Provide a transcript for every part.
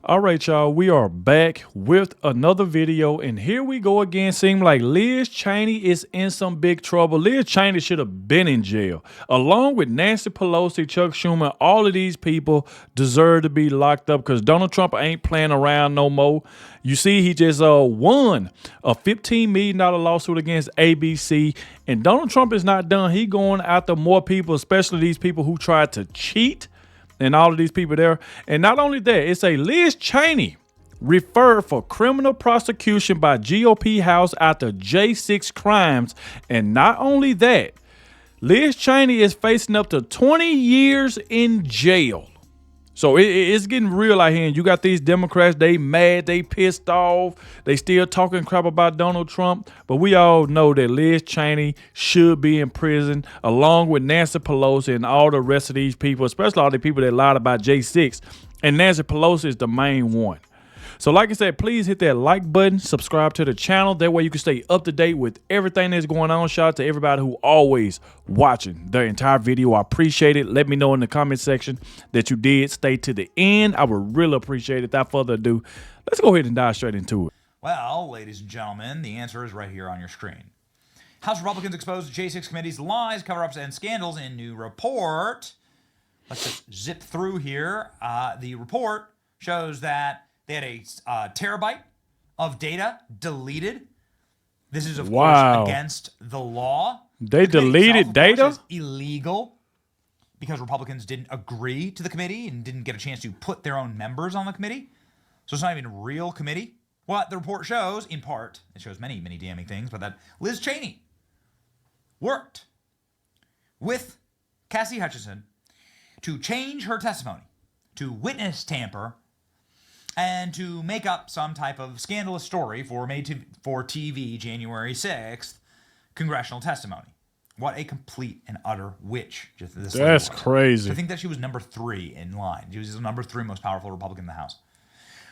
All right, y'all, we are back with another video, and here we go again. Seem like Liz Cheney is in some big trouble. Liz Cheney should have been in jail, along with Nancy Pelosi, Chuck Schumer. All of these people deserve to be locked up because Donald Trump ain't playing around no more. You see, he just won a $15 million lawsuit against ABC, and Donald Trump is not done. He going after more people, especially these people who tried to cheat and all of these people there. And not only that, it's a Liz Cheney referred for criminal prosecution by GOP House after J6 crimes. And not only that, Liz Cheney is facing up to 20 years in jail. So it's getting real out here, and you got these Democrats, they mad, they pissed off, they still talking crap about Donald Trump, but we all know that Liz Cheney should be in prison, along with Nancy Pelosi and all the rest of these people, especially all the people that lied about J6, and Nancy Pelosi is the main one. So like I said, please hit that like button, subscribe to the channel. That way you can stay up to date with everything that's going on. Shout out to everybody who always watching the entire video. I appreciate it. Let me know in the comment section that you did stay to the end. I would really appreciate it. Without further ado, let's go ahead and dive straight into it. Well, ladies and gentlemen, the answer is right here on your screen. House Republicans expose the J6 committee's lies, cover-ups, and scandals in new report. Let's just zip through here. The report shows that they had a terabyte of data deleted. This is, of course, against the law. They deleted data? Is illegal because Republicans didn't agree to the committee and didn't get a chance to put their own members on the committee. So it's not even a real committee. What the report shows, in part, it shows many, many damning things, but that Liz Cheney worked with Cassie Hutchinson to change her testimony, to witness tamper, and to make up some type of scandalous story for TV January 6th congressional testimony. What a complete and utter witch. That's crazy. I think that she was number 3 in line. She was the number 3 most powerful Republican in the House.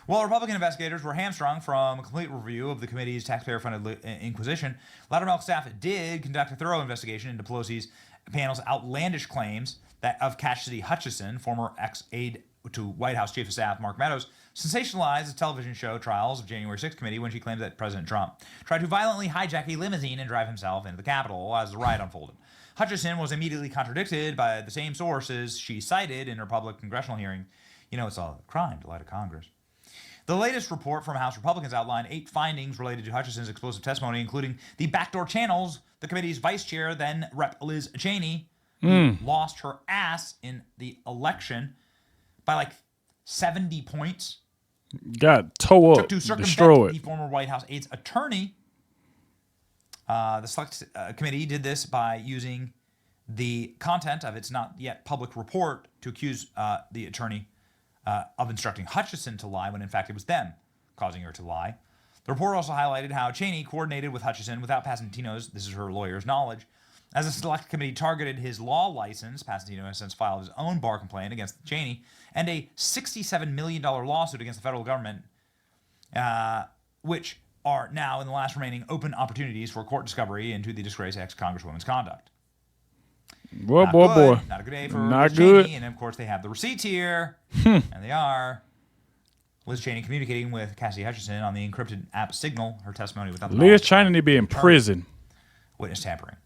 While Republican investigators were hamstrung from a complete review of the committee's taxpayer-funded inquisition, Loudermilk staff did conduct a thorough investigation into Pelosi's panel's outlandish claims of Cassidy Hutchinson, former ex-aide to White House Chief of Staff Mark Meadows, sensationalized the television show Trials of January 6th committee when she claimed that President Trump tried to violently hijack a limousine and drive himself into the Capitol as the riot unfolded. Hutchinson was immediately contradicted by the same sources she cited in her public congressional hearing. You know, it's a crime to lie to Congress. The latest report from House Republicans outlined 8 findings related to Hutchinson's explosive testimony, including the backdoor channels the committee's vice chair, then Rep. Liz Cheney, who lost her ass in the election by like 70 points. Got tore up, to circumvent destroyed. The former White House aide's attorney. The select committee did this by using the content of its not yet public report to accuse the attorney of instructing Hutchinson to lie when in fact it was them causing her to lie. The report also highlighted how Cheney coordinated with Hutchinson without Passantino's, this is her lawyer's, knowledge. As the select committee targeted his law license, Passantino has since filed his own bar complaint against Cheney and a $67 million lawsuit against the federal government, which are now in the last remaining open opportunities for court discovery into the disgraced ex-congresswoman's conduct. Boy. Not a good day for Liz Cheney. And, of course, they have the receipts here, and they are Liz Cheney communicating with Cassie Hutchinson on the encrypted app Signal, her testimony without the Liz Cheney need to be in prison. Witness tampering.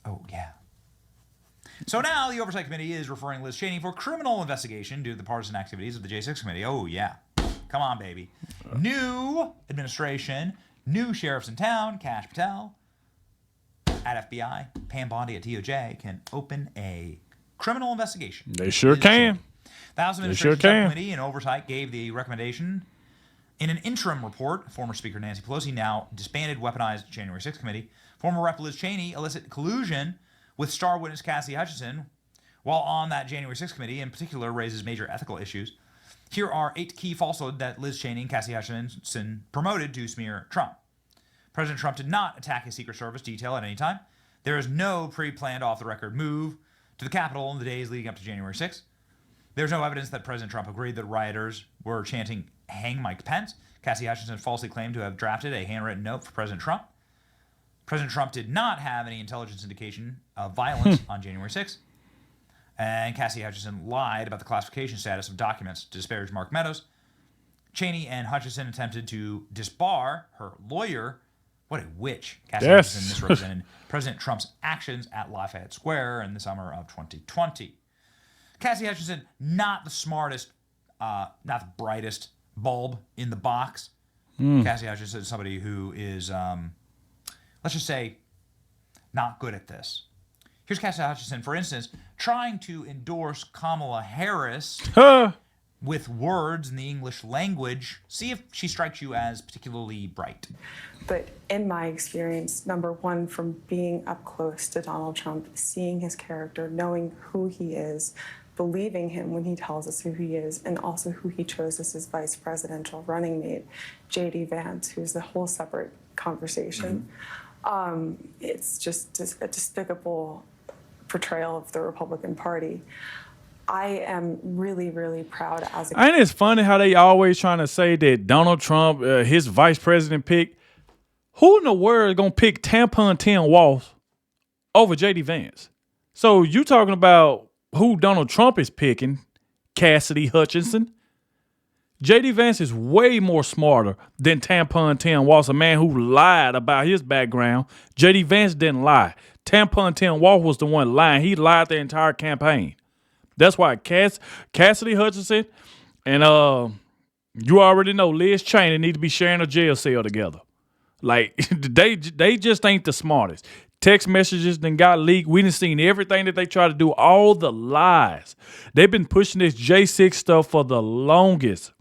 Oh, yeah. So now the Oversight Committee is referring Liz Cheney for criminal investigation due to the partisan activities of the J6 Committee. Oh, yeah. Come on, baby. New administration, new sheriffs in town, Kash Patel at FBI, Pam Bondi at DOJ can open a criminal investigation. They sure can. The House Administration Subcommittee and Oversight gave the recommendation in an interim report. Former Speaker Nancy Pelosi, now disbanded, weaponized January 6th Committee. Former Rep. Liz Cheney illicit collusion with star witness Cassie Hutchinson while on that January 6th Committee, in particular, raises major ethical issues. Here are 8 key falsehoods that Liz Cheney and Cassie Hutchinson promoted to smear Trump. President Trump did not attack his Secret Service detail at any time. There is no pre-planned off-the-record move to the Capitol in the days leading up to January 6th. There's no evidence that President Trump agreed that rioters were chanting, "Hang Mike Pence." Cassie Hutchinson falsely claimed to have drafted a handwritten note for President Trump. President Trump did not have any intelligence indication of violence on January 6th. And Cassie Hutchinson lied about the classification status of documents to disparage Mark Meadows, Cheney and Hutchinson attempted to disbar her lawyer. What a witch. Cassie Yes. Hutchinson misrepresented President Trump's actions at Lafayette Square in the summer of 2020. Cassie Hutchinson, not the smartest, not the brightest bulb in the box. Cassie Hutchinson is somebody who is, let's just say, not good at this. Here's Cassie Hutchinson, for instance, trying to endorse Kamala Harris with words in the English language. See if she strikes you as particularly bright. But in my experience, number one, from being up close to Donald Trump, seeing his character, knowing who he is, believing him when he tells us who he is, and also who he chose as his vice presidential running mate, J.D. Vance, who's a whole separate conversation. It's just a despicable portrayal of the Republican Party. I am really, really proud as a... Ain't it funny how they always trying to say that Donald Trump, his vice president pick, who in the world is going to pick Tampon Tim Walz over J.D. Vance? So you talking about who Donald Trump is picking, Cassidy Hutchinson. J.D. Vance is way more smarter than Tampon Tim Walz, a man who lied about his background. J.D. Vance didn't lie. Tampon Tim Walz was the one lying. He lied the entire campaign. That's why Cassidy Hutchinson and you already know Liz Cheney need to be sharing a jail cell together. Like they just ain't the smartest. Text messages then got leaked. We done seen everything that they try to do, all the lies. They've been pushing this J6 stuff for the longest.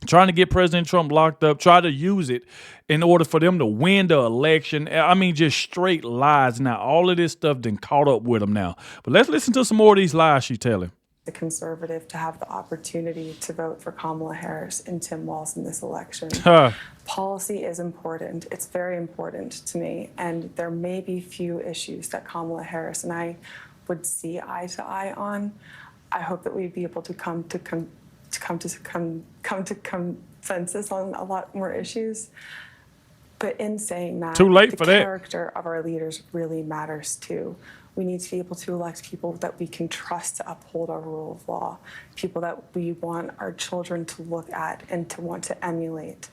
Trying to get President Trump locked up, try to use it in order for them to win the election. I mean, just straight lies. Now, all of this stuff done caught up with them now. But let's listen to some more of these lies she's telling. The conservative to have the opportunity to vote for Kamala Harris and Tim Walz in this election. Policy is important. It's very important to me. And there may be few issues that Kamala Harris and I would see eye to eye on. I hope that we'd be able to come to consensus on a lot more issues. But in saying that, too late the for that. character of our leaders really matters too. We need to be able to elect people that we can trust to uphold our rule of law, people that we want our children to look at and to want to emulate.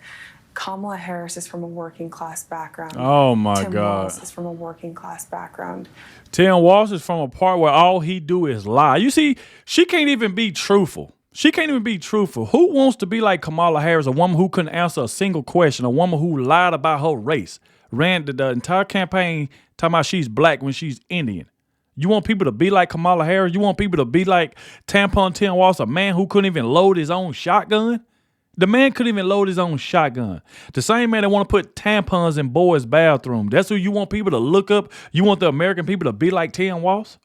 Kamala Harris is from a working class background. Oh my Tim God. Walz is from a working class background. Tim Walz is from a part where all he do is lie. You see, she can't even be truthful. She can't even be truthful. Who wants to be like Kamala Harris, a woman who couldn't answer a single question, a woman who lied about her race, ran the entire campaign talking about she's black when she's Indian? You want people to be like Kamala Harris? You want people to be like Tampon Tim Walz, a man who couldn't even load his own shotgun? The man couldn't even load his own shotgun. The same man that want to put tampons in boys' bathroom. That's who you want people to look up? You want the American people to be like Tim Walz?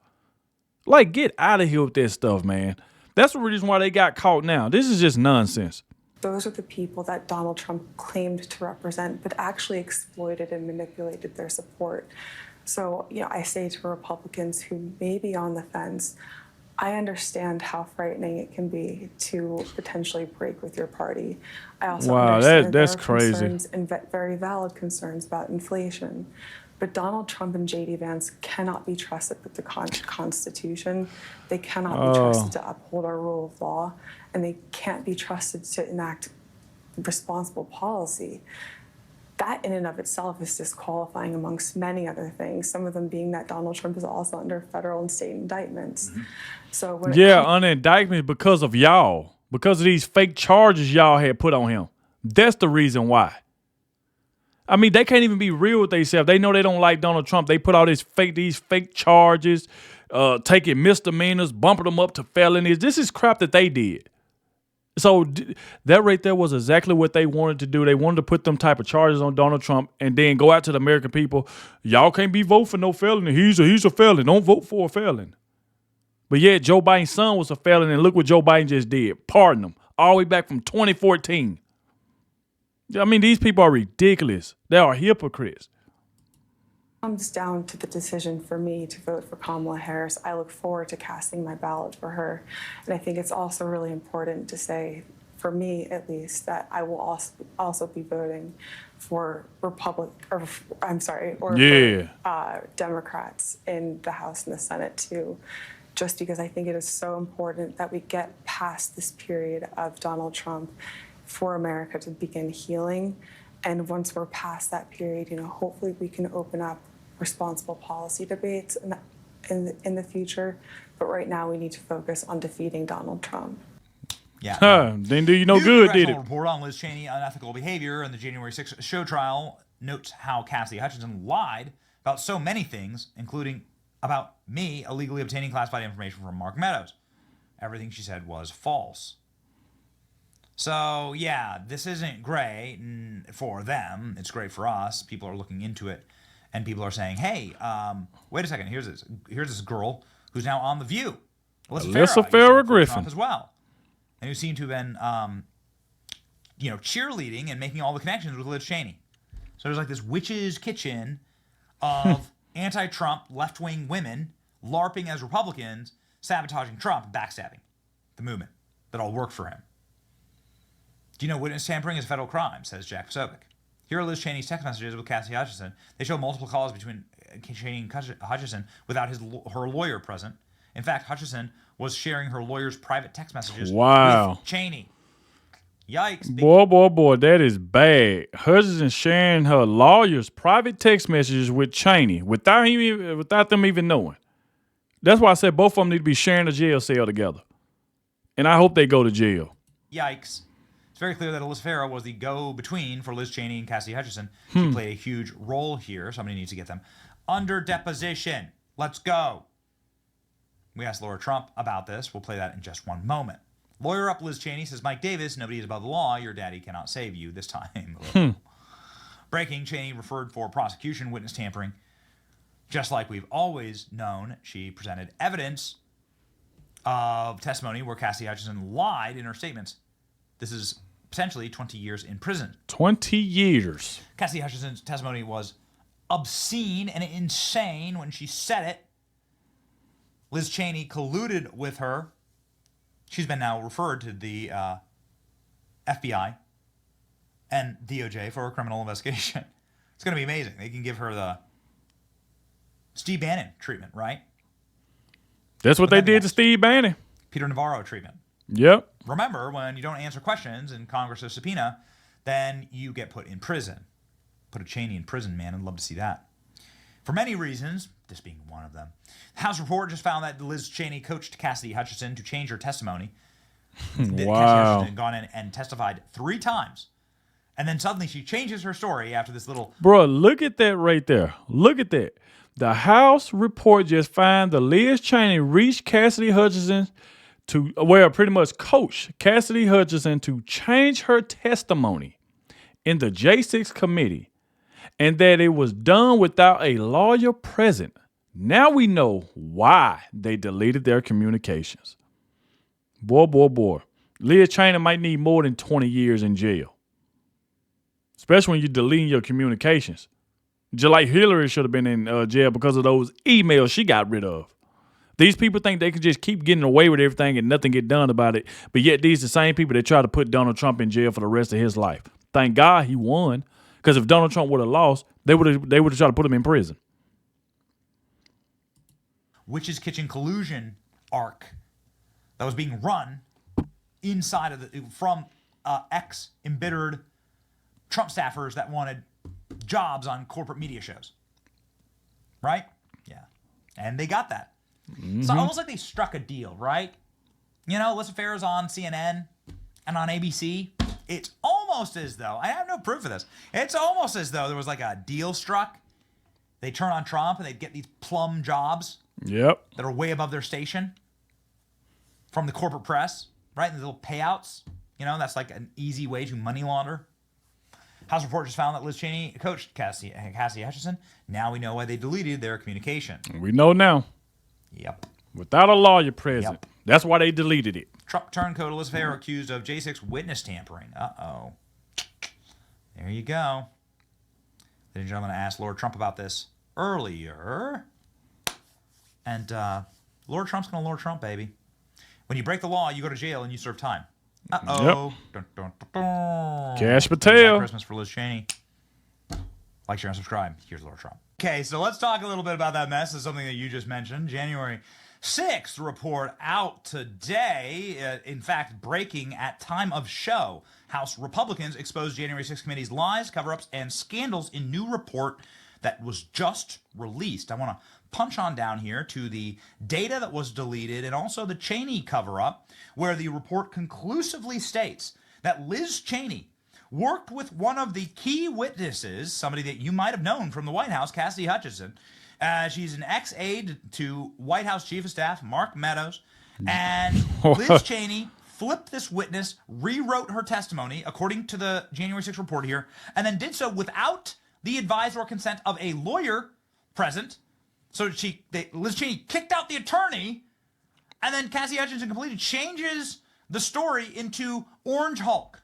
Like, get out of here with that stuff, man. That's the reason why they got caught now. This is just nonsense. Those are the people that Donald Trump claimed to represent, but actually exploited and manipulated their support. So, I say to Republicans who may be on the fence, I understand how frightening it can be to potentially break with your party. I also understand that's there are crazy. concerns and very valid concerns about inflation. But Donald Trump and J.D. Vance cannot be trusted with the Constitution. They cannot be trusted to uphold our rule of law, and they can't be trusted to enact responsible policy. That in and of itself is disqualifying amongst many other things, some of them being that Donald Trump is also under federal and state indictments. So when under indictment because of y'all, because of these fake charges y'all had put on him. That's the reason why. I mean, they can't even be real with themselves. They know they don't like Donald Trump. They put all these fake charges, taking misdemeanors, bumping them up to felonies. This is crap that they did. So that right there was exactly what they wanted to do. They wanted to put them type of charges on Donald Trump and then go out to the American people. Y'all can't be voting for no felon. He's a felon. Don't vote for a felon. But yeah, Joe Biden's son was a felon, and look what Joe Biden just did. Pardon him. All the way back from 2014. I mean, these people are ridiculous. They are hypocrites. Comes down to the decision for me to vote for Kamala Harris. I look forward to casting my ballot for her. And I think it's also really important to say, for me at least, that I will also be voting for Democrats in the House and the Senate too, just because I think it is so important that we get past this period of Donald Trump for America to begin healing. And once we're past that period, hopefully we can open up responsible policy debates in the future. But right now we need to focus on defeating Donald Trump. Yeah. Didn't do you no New good, did it? congressional report on Liz Cheney unethical behavior in the January 6th show trial notes how Cassidy Hutchinson lied about so many things, including about me illegally obtaining classified information from Mark Meadows. Everything she said was false. So, yeah, this isn't great for them. It's great for us. People are looking into it, and people are saying, hey, wait a second, here's this girl who's now on The View. Alyssa Farrah Griffin. Trump as well. And who seem to have been, cheerleading and making all the connections with Liz Cheney. So there's like this witch's kitchen of anti-Trump left-wing women LARPing as Republicans, sabotaging Trump and backstabbing the movement that all worked for him. Do you know witness tampering is a federal crime, says Jack Posobiec. Here are Liz Cheney's text messages with Cassidy Hutchinson. They show multiple calls between Cheney and Hutchinson without her lawyer present. In fact, Hutchinson was sharing her lawyer's private text messages with Cheney. Yikes. Boy, that is bad. Hutchinson sharing her lawyer's private text messages with Cheney without them even knowing. That's why I said both of them need to be sharing a jail cell together. And I hope they go to jail. Yikes. It's very clear that Alyssa Farrah was the go-between for Liz Cheney and Cassidy Hutchinson. She played a huge role here. Somebody needs to get them under deposition. Let's go. We asked Laura Trump about this. We'll play that in just one moment. Lawyer up Liz Cheney says, Mike Davis, nobody is above the law. Your daddy cannot save you this time. Breaking, Cheney referred for prosecution, witness tampering. Just like we've always known, she presented evidence of testimony where Cassidy Hutchinson lied in her statements. This is potentially 20 years in prison. 20 years. Cassidy Hutchinson's testimony was obscene and insane when she said it. Liz Cheney colluded with her. She's been now referred to the FBI and DOJ for a criminal investigation. It's going to be amazing. They can give her the Steve Bannon treatment, right? That's what they did to Steve Bannon. Peter Navarro treatment. Yep. Remember, when you don't answer questions in Congress's subpoena, then you get put in prison. Put a Cheney in prison, man. I'd love to see that. For many reasons, this being one of them. The House report just found that Liz Cheney coached Cassidy Hutchinson to change her testimony. Wow. Cassidy Hutchinson had gone in and testified 3 times. And then suddenly she changes her story after this little... Bro, look at that right there. Look at that. The House report just found that Liz Cheney reached Cassidy Hutchinson pretty much coached Cassidy Hutchinson to change her testimony in the J6 committee, and that it was done without a lawyer present. Now we know why they deleted their communications. Boy. Liz Cheney might need more than 20 years in jail. Especially when you're deleting your communications. Just like Hillary should have been in jail because of those emails she got rid of. These people think they can just keep getting away with everything and nothing get done about it. But yet these are the same people that try to put Donald Trump in jail for the rest of his life. Thank God he won. Because if Donald Trump would have lost, they would have tried to put him in prison. Witch's Kitchen collusion arc that was being run inside of from ex-embittered Trump staffers that wanted jobs on corporate media shows. Right? Yeah. And they got that. It's almost like they struck a deal, right? You know, Alyssa Farrah's on CNN and on ABC. It's almost as though, I have no proof of this, it's almost as though there was like a deal struck. They turn on Trump and they'd get these plum jobs that are way above their station from the corporate press, right? And the little payouts, you know, that's like an easy way to money launder. House report just found that Liz Cheney coached Cassidy Hutchinson. Now we know why they deleted their communication. We know now. Yep. Without a lawyer present. Yep. That's why they deleted it. Trump turncoat Alyssa Farrah accused of J6 witness tampering. Uh-oh. There you go. Ladies and gentlemen, I asked Laura Trump about this earlier. And Laura Trump's going to Laura Trump, baby. When you break the law, you go to jail and you serve time. Uh-oh. Yep. Dun, dun, dun, dun. Cash Patel. Christmas for Liz Cheney. Like, share, and subscribe. Here's Laura Trump. Okay, so let's talk a little bit about that mess. This is something that you just mentioned. January Sixth report out today. In fact, breaking at time of show. House Republicans exposed January 6th committee's lies, cover-ups, and scandals in new report that was just released. I want to punch on down here to the data that was deleted and also the Cheney cover-up, where the report conclusively states that Liz Cheney worked with one of the key witnesses, somebody that you might have known from the White House, Cassidy Hutchinson. She's an ex-aide to White House Chief of Staff Mark Meadows. And Liz Cheney flipped this witness, rewrote her testimony, according to the January 6th report here, and then did so without the advice or consent of a lawyer present. So Liz Cheney kicked out the attorney, and then Cassidy Hutchinson completely changes the story into Orange Hulk,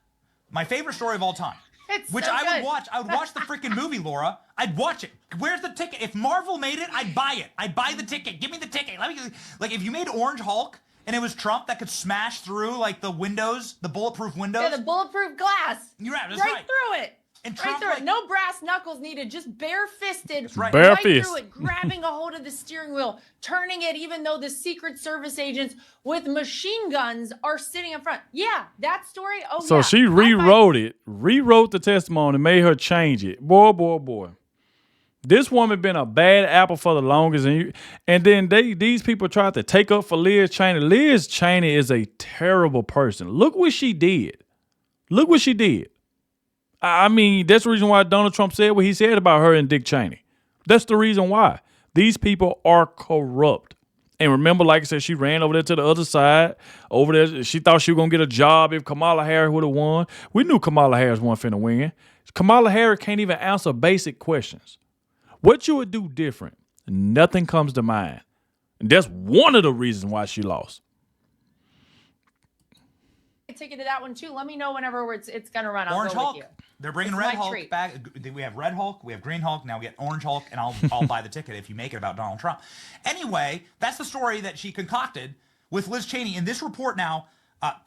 my favorite story of all time. It's which so I would good. watch. I would watch the freaking movie, Laura. I'd watch it. Where's the ticket? If Marvel made it, I'd buy it. I'd buy the ticket. Give me the ticket. Let me, like, if you made Orange Hulk and it was Trump that could smash through like the windows, the bulletproof windows. Yeah, the bulletproof glass. You're right. That's right right. through it. And Right Trump, through like, it. No brass knuckles needed. Just bare-fisted. right. Bare right fist. through it, grabbing a hold of the steering wheel, turning it, even though the Secret Service agents with machine guns are sitting in front. Yeah, that story. Oh, So yeah. she rewrote the testimony, made her change it. Boy. This woman been a bad apple for the longest, and then these people tried to take up for Liz Cheney. Liz Cheney is a terrible person. Look what she did. I mean, that's the reason why Donald Trump said what he said about her and Dick Cheney. That's the reason why. These people are corrupt. And remember, like I said, she ran over there to the other side. Over there, she thought she was going to get a job if Kamala Harris would have won. We knew Kamala Harris wasn't finna win. Kamala Harris can't even answer basic questions. What you would do different? Nothing comes to mind. And that's one of the reasons why she lost. Ticket to that one too. Let me know whenever it's going to run. I'll Orange go Hulk. with you. They're bringing It's Red my Hulk treat. back. We have Red Hulk, we have Green Hulk, now we get Orange Hulk, and I'll buy the ticket if you make it about Donald Trump. Anyway, that's the story that she concocted with Liz Cheney. In this report now,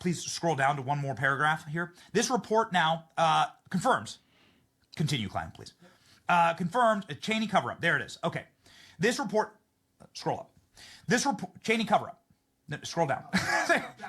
please scroll down to one more paragraph here. This report now confirms. Continue, Klein, please. Confirmed a Cheney cover-up. There it is. Okay. This report, scroll up. This report, Cheney cover-up. Scroll down.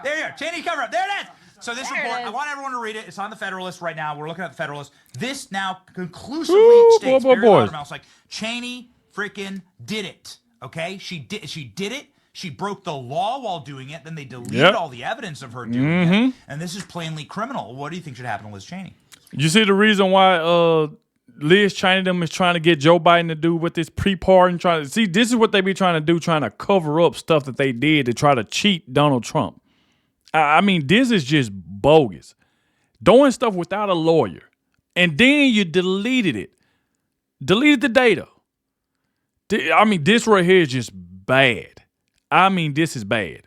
There you are. Cheney cover-up. There it is. So this There it report, is. I want everyone to read it. It's on the Federalist right now. We're looking at the Federalist. This now conclusively states, boy. like, Cheney freaking did it. Okay? She did it. She broke the law while doing it. Then they deleted all the evidence of her doing it. And this is plainly criminal. What do you think should happen to Liz Cheney? You see the reason why Liz Cheney them is trying to get Joe Biden to do with this pre-pardon? See, this is what they be trying to do, trying to cover up stuff that they did to try to cheat Donald Trump. I mean, this is just bogus. Doing stuff without a lawyer. And then you deleted it. Deleted the data. I mean, this right here is just bad. I mean, this is bad.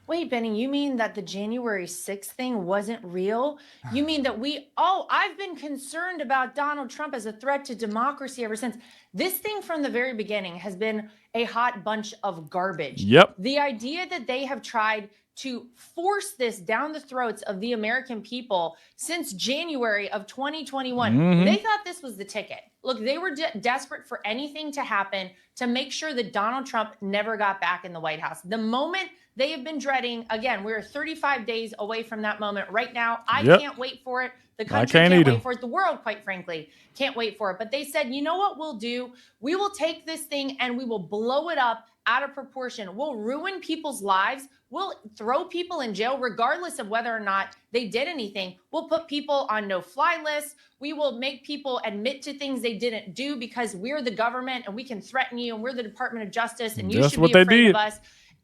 Wait, Benny, you mean that the January 6th thing wasn't real? You mean that I've been concerned about Donald Trump as a threat to democracy ever since. This thing from the very beginning has been a hot bunch of garbage. Yep. The idea that they have tried to force this down the throats of the American people since January of 2021. They thought this was the ticket. Look, they were desperate for anything to happen to make sure that Donald Trump never got back in the White House. The moment they have been dreading, again, we're 35 days away from that moment right now. I can't wait for it. The country can't wait for it. The world, quite frankly, can't wait for it. But they said, you know what we'll do? We will take this thing and we will blow it up out of proportion. We'll ruin people's lives. We'll throw people in jail regardless of whether or not they did anything. We'll put people on no-fly lists. We will make people admit to things they didn't do because we're the government and we can threaten you and we're the Department of Justice and you should be afraid of us.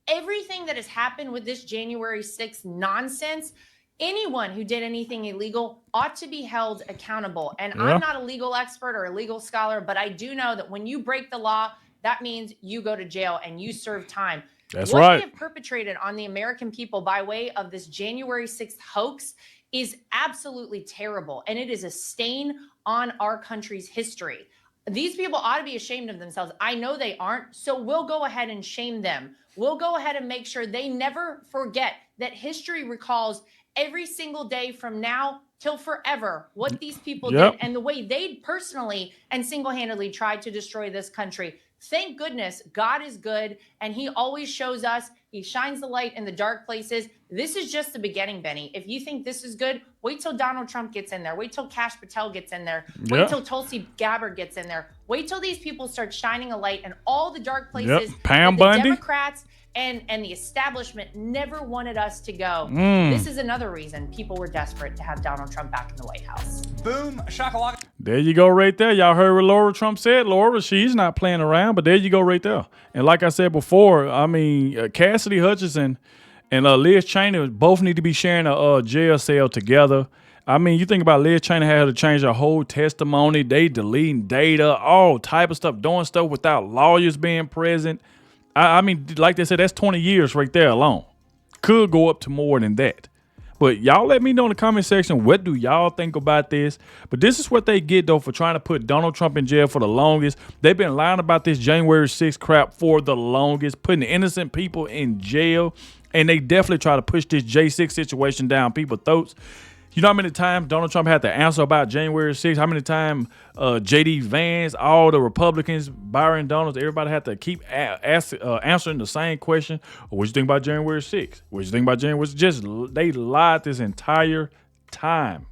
Everything that has happened with this January 6th nonsense, anyone who did anything illegal ought to be held accountable. And I'm not a legal expert or a legal scholar, but I do know that when you break the law, that means you go to jail and you serve time. That's what right. they have perpetrated on the American people by way of this January 6th hoax is absolutely terrible. And it is a stain on our country's history. These people ought to be ashamed of themselves. I know they aren't. So we'll go ahead and shame them. We'll go ahead and make sure they never forget that history recalls every single day from now till forever what these people did and the way they personally and single-handedly tried to destroy this country. Thank goodness God is good, and he always shows us. He shines the light in the dark places. This is just the beginning, Benny. If you think this is good, wait till Donald Trump gets in there. Wait till Kash Patel gets in there. Wait till Tulsi Gabbard gets in there. Wait till these people start shining a light in all the dark places Pam that the Bundy. Democrats and the establishment never wanted us to go. This is another reason people were desperate to have Donald Trump back in the White House. Boom, shakalaka. There you go right there. Y'all heard what Laura Trump said. Laura, she's not playing around, but there you go right there. And like I said before, I mean, Cassidy Hutchinson and Liz Cheney both need to be sharing a jail cell together. I mean, you think about Liz Cheney had to change her whole testimony. They deleting data, all type of stuff, doing stuff without lawyers being present. I mean, like they said, that's 20 years right there alone. Could go up to more than that. But y'all let me know in the comment section, what do y'all think about this? But this is what they get, though, for trying to put Donald Trump in jail for the longest. They've been lying about this January 6th crap for the longest, putting innocent people in jail. And they definitely try to push this J6 situation down people's throats. You know how many times Donald Trump had to answer about January 6th? How many times J.D. Vance, all the Republicans, Byron Donalds, everybody had to keep answering the same question. What you think about January 6th? What you think about January? They lied this entire time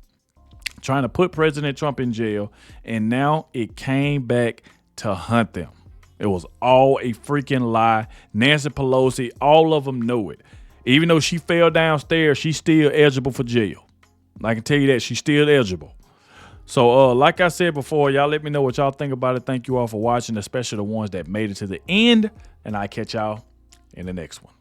trying to put President Trump in jail, and now it came back to hunt them. It was all a freaking lie. Nancy Pelosi, all of them know it. Even though she fell downstairs, she's still eligible for jail. I can tell you that she's still eligible. So like I said before, y'all let me know what y'all think about it. Thank you all for watching, especially the ones that made it to the end. And I'll catch y'all in the next one.